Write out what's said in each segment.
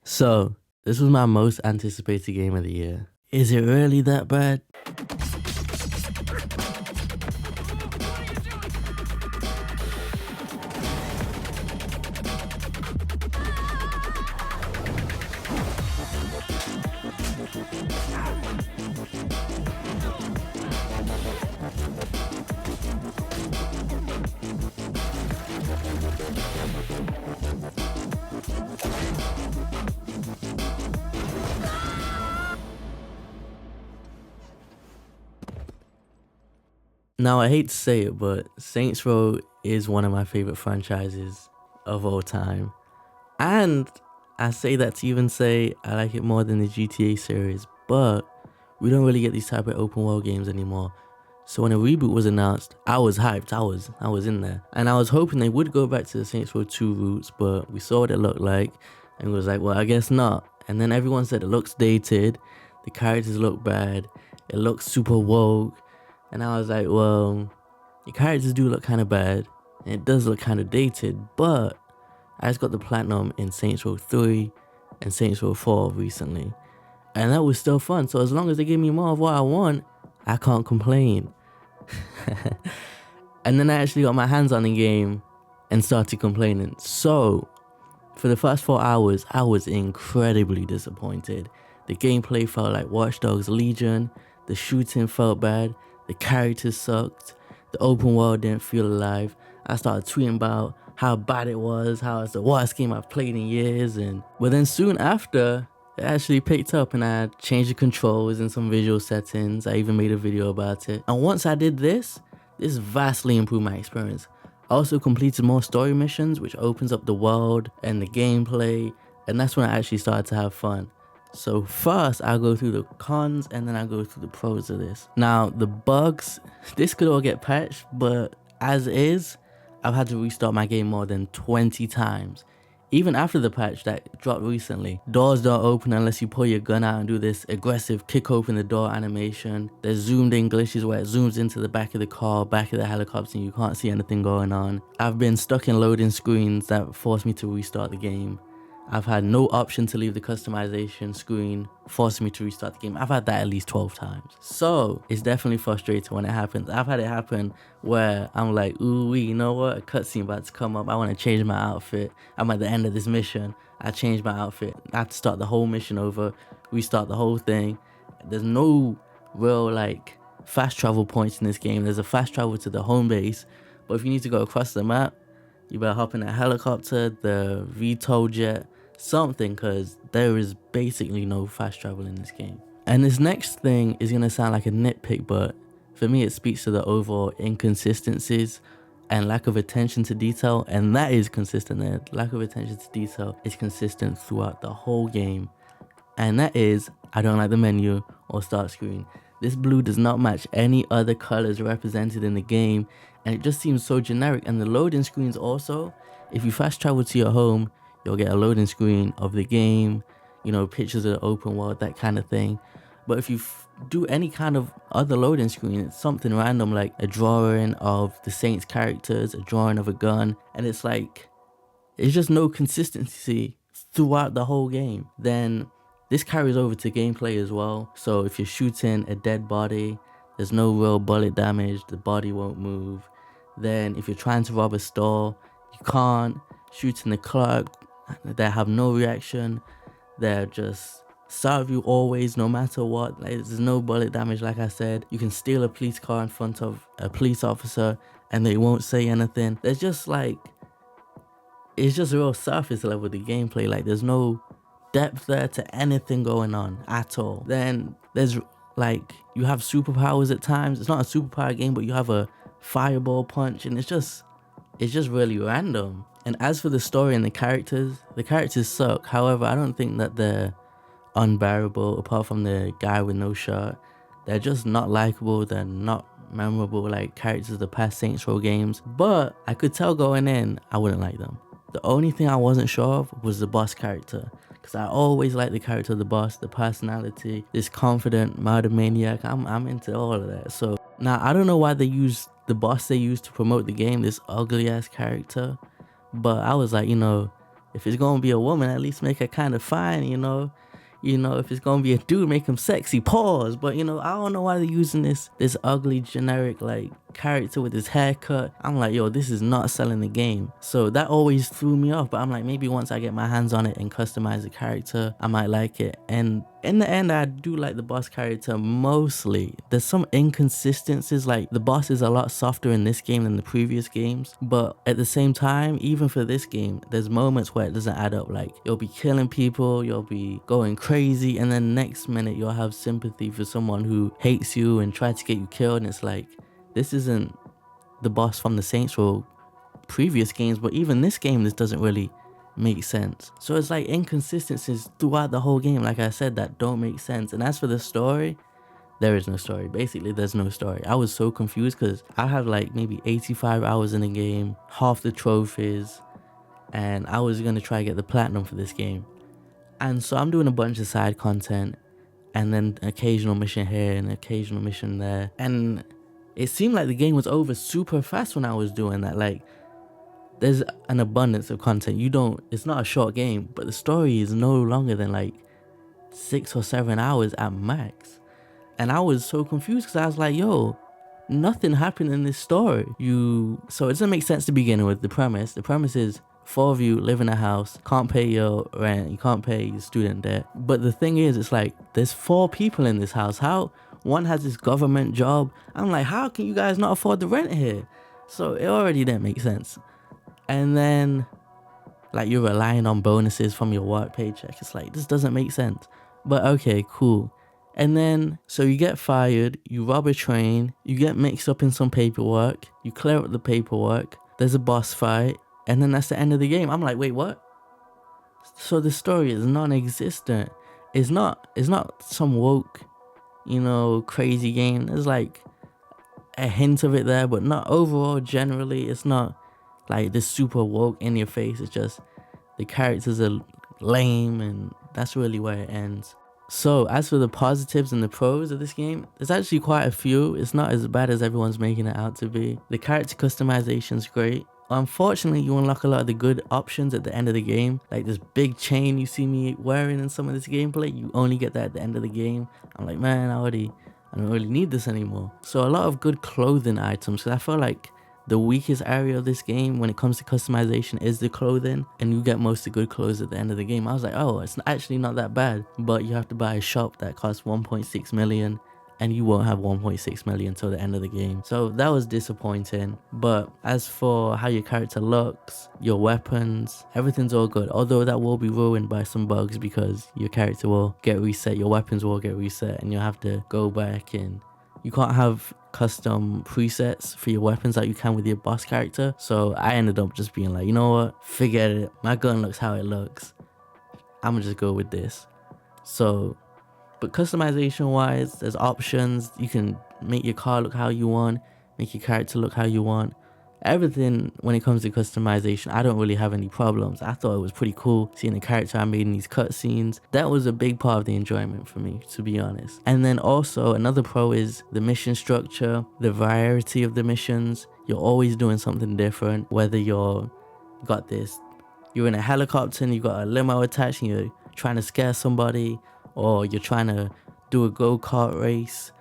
So, this was my most anticipated game of the year. Is it really that bad? Now, I hate to say it, but Saints Row is one of my favorite franchises of all time. And I say that to even say I like it more than the GTA series, but we don't really get these type of open world games anymore. So when a reboot was announced, I was hyped. I was in there. And I was hoping they would go back to the Saints Row 2 roots, but we saw what it looked like and was like, well, I guess not. And then everyone said it looks dated, the characters look bad, it looks super woke. And I was like, well, the characters do look kind of bad, and it does look kind of dated, but I just got the platinum in Saints Row 3 and Saints Row 4 recently. And that was still fun, so as long as they give me more of what I want, I can't complain. And then I actually got my hands on the game and started complaining. So, for the first 4 hours, I was incredibly disappointed. The gameplay felt like Watch Dogs Legion, the shooting felt bad, the characters sucked, the open world didn't feel alive. I started tweeting about how bad it was, how it's the worst game I've played in years, but then soon after, it actually picked up and I changed the controls and some visual settings. I even made a video about it. And once I did this vastly improved my experience. I also completed more story missions, which opens up the world and the gameplay, and that's when I actually started to have fun. So first, I'll go through the cons and then I'll go through the pros of this. Now, the bugs, this could all get patched, but as is, I've had to restart my game more than 20 times. Even after the patch that dropped recently, doors don't open unless you pull your gun out and do this aggressive kick open the door animation. There's zoomed in glitches where it zooms into the back of the car, back of the helicopter, and you can't see anything going on. I've been stuck in loading screens that forced me to restart the game. I've had no option to leave the customization screen, forcing me to restart the game. I've had that at least 12 times. So it's definitely frustrating when it happens. I've had it happen where I'm like, ooh, you know what? A cutscene about to come up. I want to change my outfit. I'm at the end of this mission. I change my outfit. I have to start the whole mission over, restart the whole thing. There's no real like fast travel points in this game. There's a fast travel to the home base, but if you need to go across the map, you better hop in a helicopter, the VTOL jet, something, because there is basically no fast travel in this game. And this next thing is going to sound like a nitpick, but for me it speaks to the overall inconsistencies and lack of attention to detail, and that is consistent there. Lack of attention to detail is consistent throughout the whole game, and that is, I don't like the menu or start screen. This blue does not match any other colors represented in the game, and it just seems so generic. And the loading screens also, if you fast travel to your home, you'll get a loading screen of the game, you know, pictures of the open world, that kind of thing. But if you do any kind of other loading screen, it's something random like a drawing of the Saints characters, a drawing of a gun, and it's like, it's just no consistency throughout the whole game. Then this carries over to gameplay as well. So if you're shooting a dead body, there's no real bullet damage, the body won't move. Then if you're trying to rob a store, you can't. Shooting the clerk, they have no reaction. They're just serve you always, no matter what. Like, there's no bullet damage, like I said. You can steal a police car in front of a police officer and they won't say anything. There's just like, it's just real surface level, the gameplay. Like, there's no depth there to anything going on at all. Then there's like, you have superpowers at times. It's not a superpower game, but you have a fireball punch, and it's just really random. And as for the story and the characters suck. However, I don't think that they're unbearable, apart from the guy with no shirt. They're just not likable, they're not memorable like characters of the past Saints Row games. But I could tell going in, I wouldn't like them. The only thing I wasn't sure of was the boss character, because I always like the character of the boss, the personality, this confident murder maniac. I'm into all of that. So now I don't know why they used the boss they used to promote the game, this ugly ass character, but I was like, you know, if it's gonna be a woman, at least make her kind of fine, if it's gonna be a dude, make him sexy, pause. But I don't know why they're using this ugly generic like character with his haircut. I'm like, yo, this is not selling the game. So that always threw me off. But I'm like, maybe once I get my hands on it and customize the character, I might like it. And in the end, I do like the boss character mostly. There's some inconsistencies, like the boss is a lot softer in this game than the previous games. But at the same time, even for this game, there's moments where it doesn't add up. Like you'll be killing people, you'll be going crazy, and then next minute you'll have sympathy for someone who hates you and tried to get you killed. And it's like, this isn't the boss from the Saints Row previous games, but even this game, this doesn't really make sense. So it's like inconsistencies throughout the whole game, like I said, that don't make sense. And as for the story, there is no story. Basically, there's no story. I was so confused because I have like maybe 85 hours in the game, half the trophies, and I was gonna try to get the platinum for this game. And so I'm doing a bunch of side content and then occasional mission here and occasional mission there. And it seemed like the game was over super fast when I was doing that. Like, there's an abundance of content. It's not a short game, but the story is no longer than like 6 or 7 hours at max. And I was so confused because I was like, yo, nothing happened in this story. So it doesn't make sense to begin with. The premise is 4 of you live in a house, can't pay your rent, you can't pay your student debt. But the thing is, it's like, there's 4 people in this house. How? One has this government job. I'm like, how can you guys not afford the rent here? So it already didn't make sense. And then, like, you're relying on bonuses from your work paycheck. It's like, this doesn't make sense. But okay, cool. And then, so you get fired, you rob a train, you get mixed up in some paperwork, you clear up the paperwork, there's a boss fight, and then that's the end of the game. I'm like, wait, what? So the story is non-existent. It's not some woke, crazy game. There's like a hint of it there, but not overall. Generally, it's not like this super woke in your face. It's just the characters are lame, and that's really where it ends. So as for the positives and the pros of this game, there's actually quite a few. It's not as bad as everyone's making it out to be. The character customization is great. Unfortunately, you unlock a lot of the good options at the end of the game. Like this big chain you see me wearing in some of this gameplay, you only get that at the end of the game. I'm like, man, I don't really need this anymore. So a lot of good clothing items, because I feel like the weakest area of this game when it comes to customization is the clothing, and you get most of the good clothes at the end of the game. I was like, oh, it's actually not that bad, but you have to buy a shop that costs 1.6 million, and you won't have 1.6 million till the end of the game. So that was disappointing. But as for how your character looks, your weapons, everything's all good. Although that will be ruined by some bugs because your character will get reset, your weapons will get reset, and you'll have to go back, and you can't have custom presets for your weapons like you can with your boss character. So I ended up just being like, you know what, forget it. My gun looks how it looks. I'm gonna just go with this. So, but customization wise, there's options. You can make your car look how you want, make your character look how you want. Everything when it comes to customization, I don't really have any problems. I thought it was pretty cool seeing the character I made in these cutscenes. That was a big part of the enjoyment for me, to be honest. And then also another pro is the mission structure, the variety of the missions. You're always doing something different, whether you're in a helicopter and you got a limo attached and you're trying to scare somebody, or you're trying to do a go-kart race,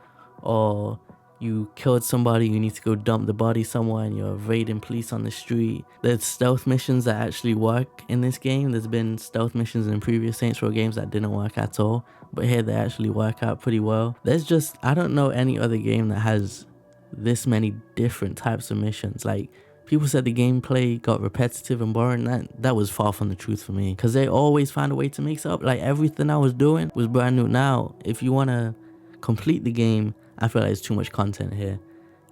or you killed somebody, you need to go dump the body somewhere and you're evading police on the street. There's stealth missions that actually work in this game. There's been stealth missions in previous Saints Row games that didn't work at all, but here they actually work out pretty well. I don't know any other game that has this many different types of missions. Like, people said the gameplay got repetitive and boring. That was far from the truth for me, because they always find a way to mix it up. Like, everything I was doing was brand new. Now, if you want to complete the game, I feel like there's too much content here,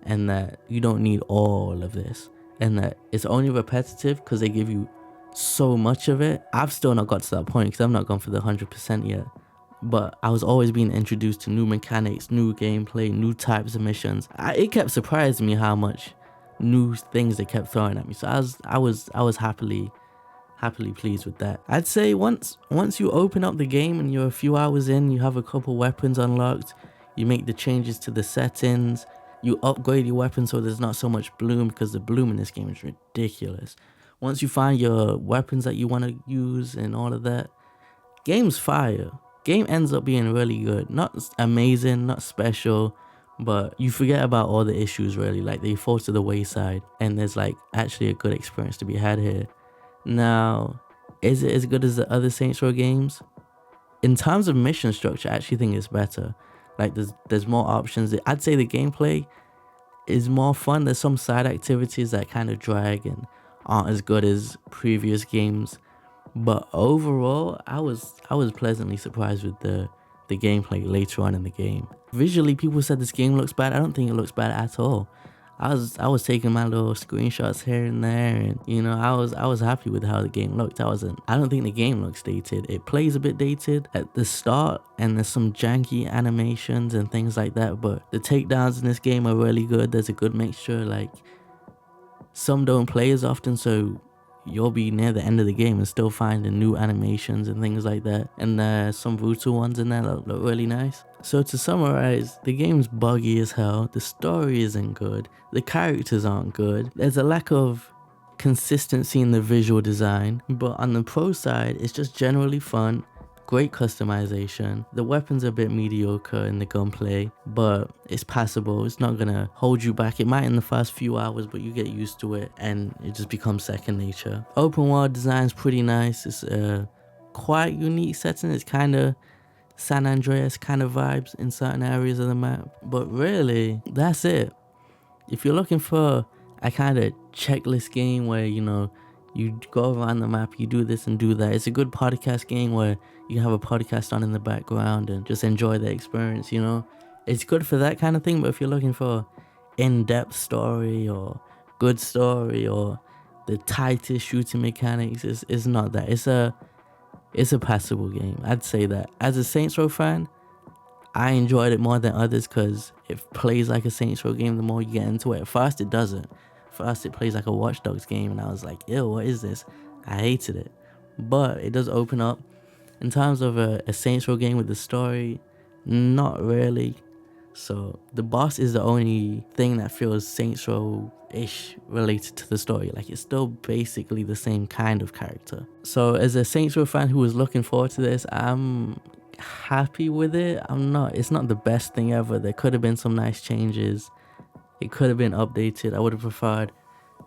and that you don't need all of this, and that it's only repetitive because they give you so much of it. I've still not got to that point because I'm not gone for the 100% yet, but I was always being introduced to new mechanics, new gameplay, new types of missions. It kept surprising me how much new things they kept throwing at me. So I was happily pleased with that. I'd say once you open up the game and you're a few hours in, you have a couple weapons unlocked, you make the changes to the settings, you upgrade your weapon so there's not so much bloom, because the bloom in this game is ridiculous. Once you find your weapons that you want to use and all of that, game's fire. Game ends up being really good. Not amazing, not special, but you forget about all the issues really. Like, they fall to the wayside, and there's like actually a good experience to be had here. Now, is it as good as the other Saints Row games? In terms of mission structure, I actually think it's better. Like, there's more options. I'd say the gameplay is more fun. There's some side activities that kind of drag and aren't as good as previous games, but overall I was pleasantly surprised with the gameplay later on in the game. Visually, people said this game looks bad. I don't think it looks bad at all. I was taking my little screenshots here and there, and I was happy with how the game looked. I don't think the game looks dated. It plays a bit dated at the start, and there's some janky animations and things like that, but the takedowns in this game are really good. There's a good mixture. Like, some don't play as often, so you'll be near the end of the game and still finding new animations and things like that, and there's some brutal ones in there that look really nice. So to summarize, the game's buggy as hell, the story isn't good, the characters aren't good, there's a lack of consistency in the visual design, but on the pro side, it's just generally fun. Great customization. The weapons are a bit mediocre in the gunplay, but it's passable. It's not gonna hold you back. It might in the first few hours, but you get used to it and it just becomes second nature. Open world design's pretty nice. It's a quite unique setting. It's kind of San Andreas kind of vibes in certain areas of the map, but really that's it. If you're looking for a kind of checklist game where you go around the map, you do this and do that, it's a good podcast game where you have a podcast on in the background and just enjoy the experience. It's good for that kind of thing. But if you're looking for in-depth story or good story or the tightest shooting mechanics, it's not that. It's a passable game. I'd say that. As a Saints Row fan, I enjoyed it more than others because it plays like a Saints Row game the more you get into it. At first, it doesn't. First, it plays like a Watch Dogs game, and I was like, ew, what is this? I hated it. But it does open up. In terms of a Saints Row game with the story, not really. So the boss is the only thing that feels Saints Row-ish related to the story. Like, it's still basically the same kind of character. So as a Saints Row fan who was looking forward to this, I'm happy with it. It's not the best thing ever. There could have been some nice changes. It could have been updated. I would have preferred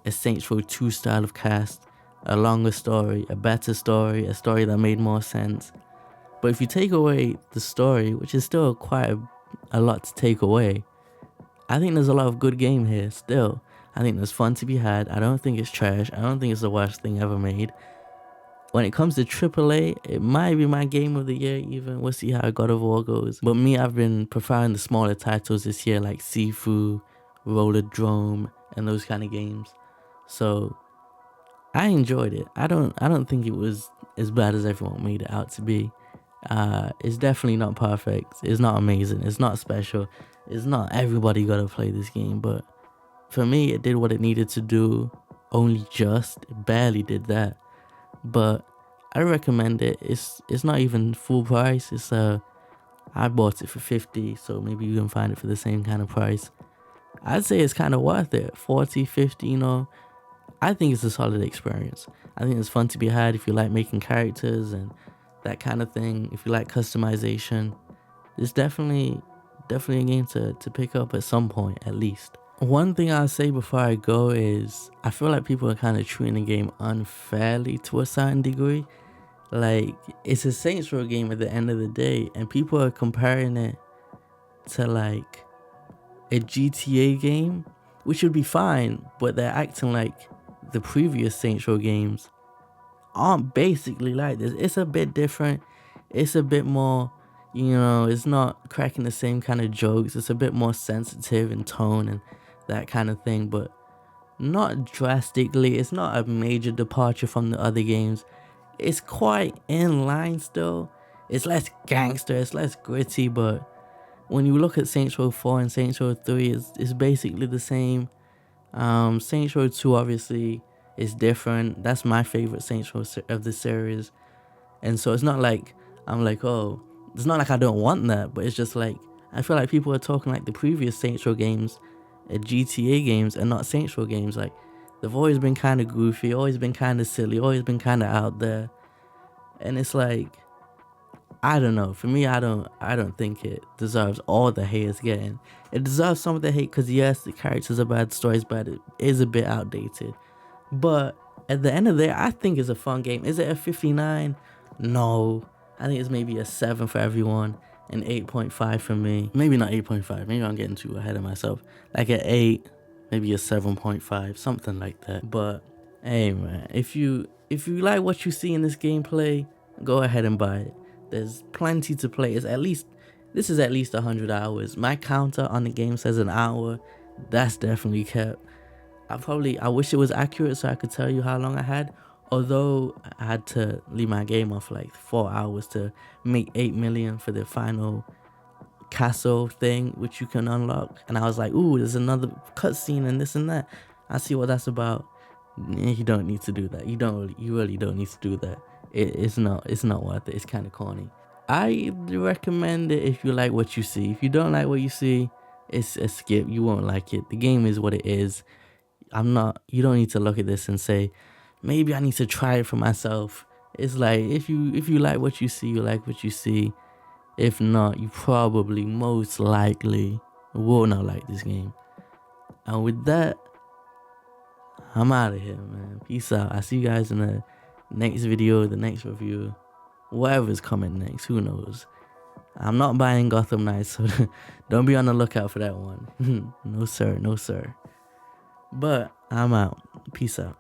a Saints Row 2 style of cast, a longer story, a better story, a story that made more sense. But if you take away the story, which is still quite a lot to take away, I think there's a lot of good game here still. I think there's fun to be had. I don't think it's trash. I don't think it's the worst thing ever made. When it comes to AAA, it might be my game of the year even. We'll see how God of War goes. But me, I've been preferring the smaller titles this year, like Sifu, Rollerdrome, and those kind of games. So I enjoyed it. I don't think it was as bad as everyone made it out to be. It's definitely not perfect. It's not amazing. It's not special. It's not everybody gotta play this game. But for me, it did what it needed to do. It barely did that. But I recommend it. It's not even full price. I bought it for $50, so maybe you can find it for the same kind of price. I'd say it's kind of worth it. $40, $50, I think it's a solid experience. I think it's fun to be had if you like making characters and that kind of thing. If you like customization, it's definitely a game to pick up at some point, at least. One thing I'll say before I go is I feel like people are kind of treating the game unfairly to a certain degree. Like, it's a Saints Row game at the end of the day, and people are comparing it to like a GTA game, which would be fine, but they're acting like the previous Saints Row games aren't basically like this. It's a bit different. It's a bit more, it's not cracking the same kind of jokes. It's a bit more sensitive in tone and that kind of thing, but not drastically. It's not a major departure from the other games. It's quite in line still. It's less gangster, it's less gritty, but when you look at Saints Row 4 and Saints Row 3, it's basically the same. Saints Row 2 obviously is different. That's my favorite Saints Row of the series. And so it's not like I'm like, oh, it's not like I don't want that, but it's just like I feel like people are talking like the previous Saints Row games, GTA games, and not Saints Row games. Like, They've always been kind of goofy, always been kind of silly, always been kind of out there. And it's like, I don't know. For me, I don't think it deserves all the hate it's getting. It deserves some of the hate because yes, the characters are bad, the story's bad, it is a bit outdated. But at the end of the day, I think it's a fun game. Is it a 59? No. I think it's maybe a 7 for everyone and 8.5 for me. Maybe not 8.5. Maybe I'm getting too ahead of myself. Like an 8, maybe a 7.5, something like that. But hey man, if you like what you see in this gameplay, go ahead and buy it. There's plenty to play. This is at least 100 hours. My counter on the game says an hour. That's definitely kept. I wish it was accurate so I could tell you how long I had. Although I had to leave my game off like 4 hours to make 8 million for the final castle thing, which you can unlock. And I was like, ooh, there's another cutscene and this and that. I see what that's about. You don't need to do that. You really don't need to do that. It's not worth it. It's kind of corny. I recommend it if you like what you see. If you don't like what you see, it's a skip. You won't like it. The game is what it is. You don't need to look at this and say, maybe I need to try it for myself. It's like, if you like what you see, you like what you see. If not, you probably most likely will not like this game. And with that, I'm out of here, man. Peace out. I see you guys in the next video, the next review, whatever's coming next. Who knows? I'm not buying Gotham Knights, so don't be on the lookout for that one. No sir, no sir. But I'm out. Peace out.